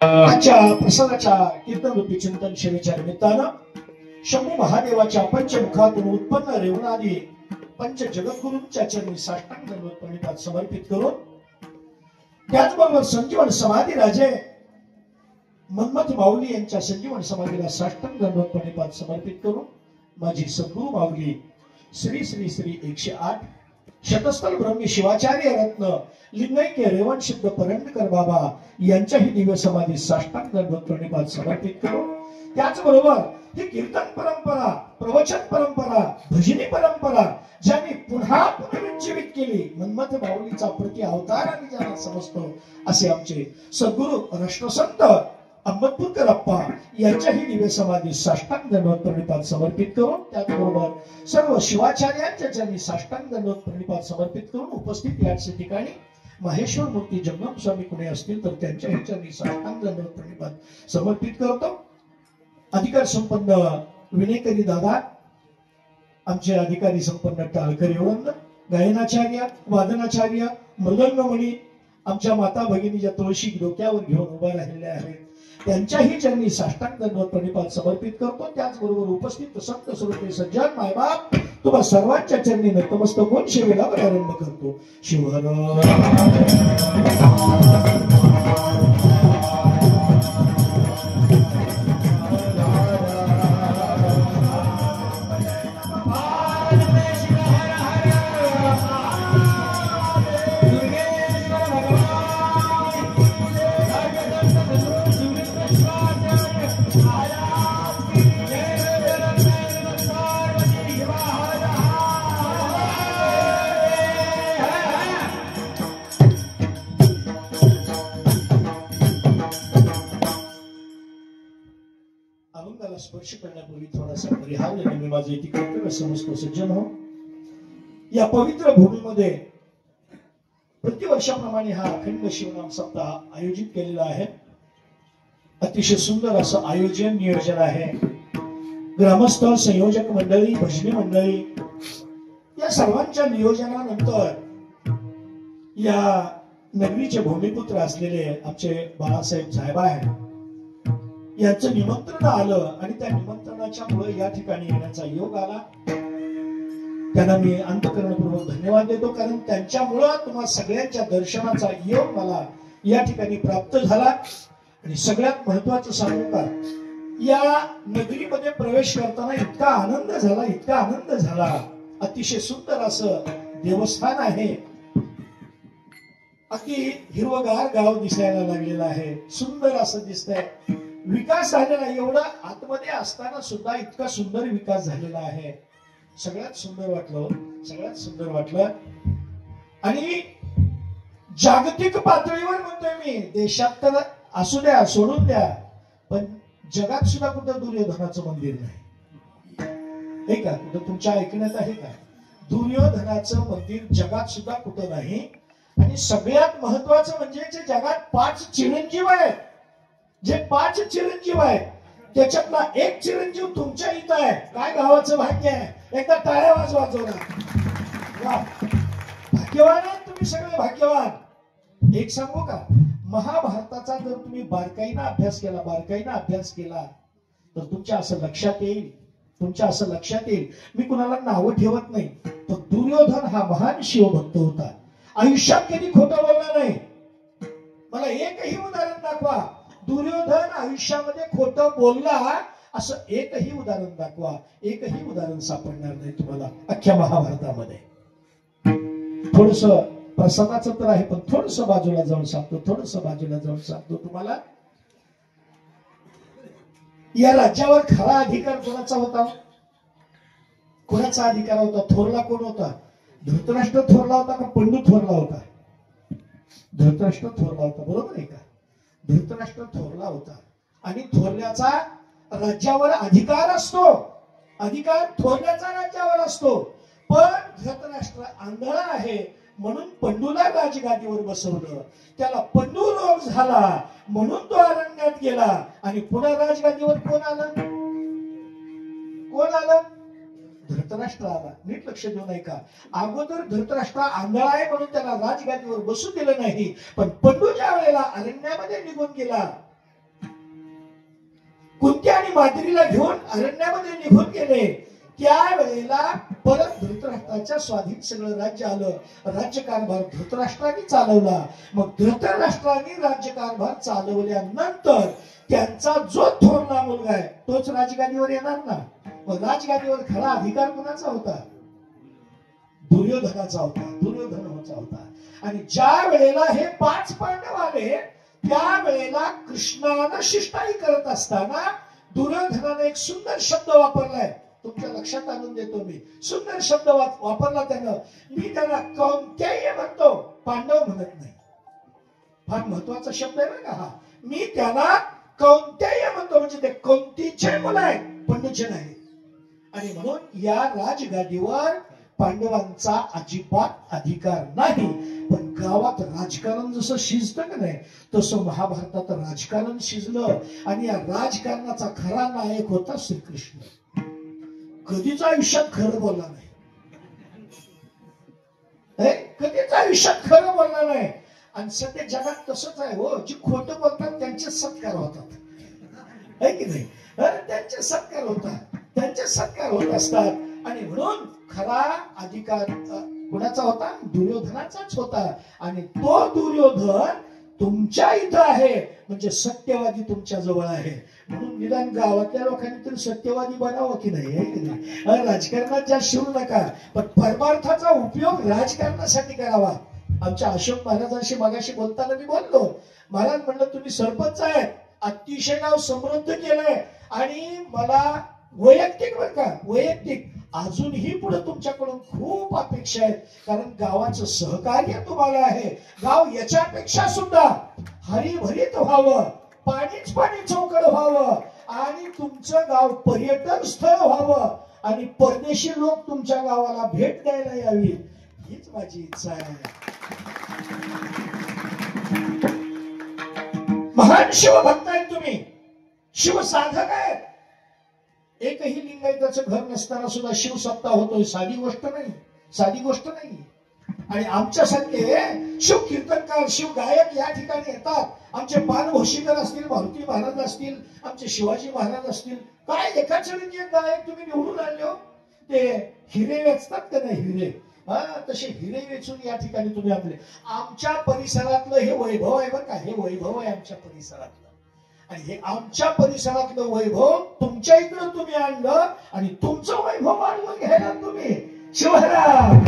आजच्या प्रसादाच्या कीर्तनरूपी चिंतन सेवेच्या निमित्तानं शंभू महादेवाच्या पंचमुखातून उत्पन्न रेवणारी पंच जगद्गुरूंच्या चरणी साष्टांग दंडवत प्रणिपात समर्पित करून त्याचबरोबर संजीवन समाधी राजे मन्मथ माऊली यांच्या संजीवन समाधीला साष्टांग दंडवत प्रणिपात समर्पित करून माझी सद्गुरू माऊली श्री श्री श्री 108 शतस्थल ब्रह्मी शिवाचार्य रत्न लिंगैक्य रेवण सिद्ध परंडकर बाबा यांच्याही दिव्य समाधी साष्टांग दंडवत प्रणिपात समर्पित करून त्याचबरोबर ही कीर्तन परंपरा, प्रवचन परंपरा, भजनी परंपरा ज्यांनी पुन्हा पुनरुज्जीवित केली, मन्मथ माऊलीचा प्रति अवतार आणि ज्यांना समजतो असे आमचे सद्गुरू राष्ट्रसंत अहमदपूरकर अप्पा यांच्याही दिव्य समाधी साष्टांग दंडवत प्रणिपात समर्पित करून त्याचबरोबर सर्व शिवाचार्यांच्या चरणी साष्टांग दंडवत प्रणिपात समर्पित करून उपस्थित या ठिकाणी माहेश्वर मूर्ती जगन्नाथ स्वामी कुणी असतील तर त्यांच्याही चरणी साष्टांग दंडवत प्रणिपात समर्पित करतो। अधिकार संपन्न विनेकरी दादा, आमचे अधिकारी संपन्न टाळकरी वृंद, गायनाचार्य, वादनाचार्य, मृदंगमणी, आमच्या माता भगिनी ज्या तुळशी डोक्यावर घेऊन उभा राहिलेल्या आहेत त्यांच्याही चरणी साष्टांग दंडवत प्रणिपात समर्पित करतो। त्याचबरोबर उपस्थित संत श्रोते सज्जन मायबाप तुम्हा सर्वांच्या चरणी नतमस्तक होऊन सेवेला प्रारंभ करतो। शिवहर स्पर्श करण्यापूर्वी थोडासा परिहार मी माझे इथे कर्तव्य समजतो। सज्जन हो, या पवित्र भूमीमध्ये प्रतिवर्षाप्रमाणे हा अखंड शिवनाम सप्ताह आयोजित केलेला आहे। अतिशय सुंदर असं आयोजन नियोजन आहे। ग्रामस्थ, संयोजक मंडळी, भजनी मंडळी या सर्वांच्या नियोजनानंतर या नगरीचे भूमिपुत्र असलेले आमचे बाळासाहेब साहेबा आहेत यांचं निमंत्रण आलं आणि त्या निमंत्रणाच्या मुळे या ठिकाणी येण्याचा योग आला। त्यांना मी अंतःकरणपूर्वक धन्यवाद देतो, कारण त्यांच्यामुळे तुम्हा सगळ्यांच्या दर्शनाचा योग मला या ठिकाणी प्राप्त झाला। आणि सगळ्यात महत्वाचं सांगू का, या नगरीमध्ये प्रवेश करताना इतका आनंद झाला। अतिशय सुंदर असं देवस्थान आहे, अगदी हिरवगार गाव दिसायला लागलेलं आहे, सुंदर असं दिसतंय। विकास झालेला आहे, एवढा आतमध्ये असताना सुद्धा इतका सुंदर विकास झालेला आहे। सगळ्यात सुंदर वाटलं। आणि जागतिक पातळीवर म्हणतोय मी, देशात तर असू द्या, सोडून द्या, पण जगात सुद्धा कुठं दुर्योधनाचं मंदिर नाही हे का? कुठं तुमच्या ऐकण्यात आहे का? दुर्योधनाचं मंदिर जगात सुद्धा कुठं नाही। आणि सगळ्यात महत्वाचं म्हणजे जे जगात 5 चिरंजीव आहेत, जे 5 चिरंजीव आहेत त्याच्यातला एक चिरंजीव तुमच्या इथं आहे। काय गावाचं भाग्य आहे, एकदा टाळ्या वाजवा जोरात। भाग्यवान आहात तुम्ही, सगळे भाग्यवान। एक सांगू का, महाभारताचा जर तुम्ही बारकाईनं अभ्यास केला तर तुमच्या असं लक्षात येईल, मी कुणाला नावं ठेवत नाही, पण दुर्योधन हा महान शिवभक्त होता, आयुष्यात कधी खोटं बोलला नाही। मला एकही उदाहरण दाखवा दुर्योधन आयुष्यामध्ये खोटं बोलला असं एकही उदाहरण दाखवा, एकही उदाहरण सापडणार नाही तुम्हाला अख्ख्या महाभारतामध्ये। थोडस प्रसादाचं तर आहे, पण थोडस बाजूला जाऊन सांगतो तुम्हाला। या राज्यावर खरा अधिकार कोणाचा होता? थोरला कोण होता? धृतराष्ट्र थोरला होता का पंडू थोरला होता? धृतराष्ट्र थोरला होता, बरोबर आहे का? धृतराष्ट्र थोरला होता आणि थोरल्याचा राज्यावर अधिकार असतो, अधिकार थोरल्याचा राज्यावर असतो। पण धृतराष्ट्र आंधळा आहे म्हणून पंडूला राजगादीवर बसवलं, त्याला पंडू रोग झाला म्हणून तो अरण्यात गेला आणि पुन्हा राजगादीवर कोण आलं? धृतराष्ट्र आला। नीट लक्ष देऊ नये का, अगोदर धृतराष्ट्र आंधळा आहे म्हणून त्याला राजगादीवर बसू दिलं नाही, पण पंडू ज्या वेळेला अरण्यामध्ये निघून गेला माद्रीला घेऊन अरण्यामध्ये निघून गेले, त्यावेळेला परत धृतराष्ट्राच्या स्वाधीन सगळं राज्य आलं. राज्यकारभार धृतराष्ट्राने चालवला. मग धृतराष्ट्राने राज्यकारभार चालवल्यानंतर त्यांचा जो थोरला मुलगा आहे तोच राजगादीवर येणार ना. मग राजगादीवर खरा अधिकार कोणाचा होता? दुर्योधनाचा होता. दुर्योधनाचा होता. आणि ज्या वेळेला हे 5 पांडव आले त्यावेळेला कृष्णानं शिष्टाई करत असताना दुर्योधनाने एक सुंदर शब्द वापरलाय. तुमच्या लक्षात आणून देतो मी. सुंदर शब्द वापरला त्यानं. मी त्याला कौंतेय म्हणतो, पांडव म्हणत नाही. फार महत्वाचा शब्द आहे बरं का हा. मी त्याला कौंतेय म्हणतो, म्हणजे ते कौंतीचे मुलं आहेत, पंडूचे नाही. आणि म्हणून या राजगादीवर पांडवांचा अजिबात अधिकार नाही. पण गावात राजकारण जसं शिजतं का नाही तसं महाभारतात राजकारण शिजलं. आणि या राजकारणाचा खरा नायक होता श्रीकृष्ण. कधीच आयुष्यात खरं बोलला नाही. कधीच आयुष्यात खरं बोलला नाही. आणि सध्या जगात तसंच आहे हो. जी खोटं बोलतात त्यांचे सत्कार होतात, है की नाही? त्यांचे सत्कार होतात, त्यांचे सत्कार होत असतात. आणि म्हणून खरा अधिकार कुणाचा होता? दुर्योधनाचाच होता. आणि तो दुर्योधन तुमच्या इथं आहे, म्हणजे सत्यवादी तुमच्या जवळ आहे. म्हणून निदान गावातल्या लोकांनी तरी सत्यवादी बनावं की नाही? राजकारणात जास्त शिरू नका, पण परमार्थाचा उपयोग राजकारणासाठी करावा. आमच्या अशोक महाराजांशी मगाशी बोलताना मी बोललो. महाराज म्हणलं तुम्ही सरपंच आहेत, अतिशय गाव समृद्ध केलंय, आणि मला वैयक्तिक बरं का, वैयक्तिक अजूनही पुढे तुमच्याकडून खूप अपेक्षा आहेत. कारण गावाचं सहकार्य तुम्हाला आहे. गाव याच्यापेक्षा सुद्धा हरिभरीत व्हावं, पाणीच पाणी चौकड व्हावं, आणि तुमचं गाव पर्यटन स्थळ व्हावं, आणि परदेशी लोक तुमच्या गावाला भेट द्यायला यावी, हीच माझी इच्छा आहे. महान शिवभक्त आहेत तुम्ही, शिवसाधक आहेत. एकही लिंगायताचं घर नसताना सुद्धा शिव सप्ताह होतोय. साधी गोष्ट नाही, साधी गोष्ट नाही. आणि आमच्यासारखे शिव कीर्तनकार, शिव गायक या ठिकाणी येतात. आमचे पानभोशीकर असतील, मारुती महाराज असतील, आमचे शिवाजी महाराज असतील. काय एकाच वेळी एक गायक तुम्ही निवडून आणले हो. ते हिरे वेचतात का नाही, हिरे, तसे हिरे वेचून या ठिकाणी तुम्ही आणले. आमच्या परिसरातलं हे वैभव आहे बरं का, हे वैभव आहे आमच्या परिसरातलं. आणि हे आमच्या परिसरातलं वैभव तुमच्या इकडं तुम्ही आणलं, आणि तुमचं वैभव वाढवून घ्यायला तुम्ही. शिवराम.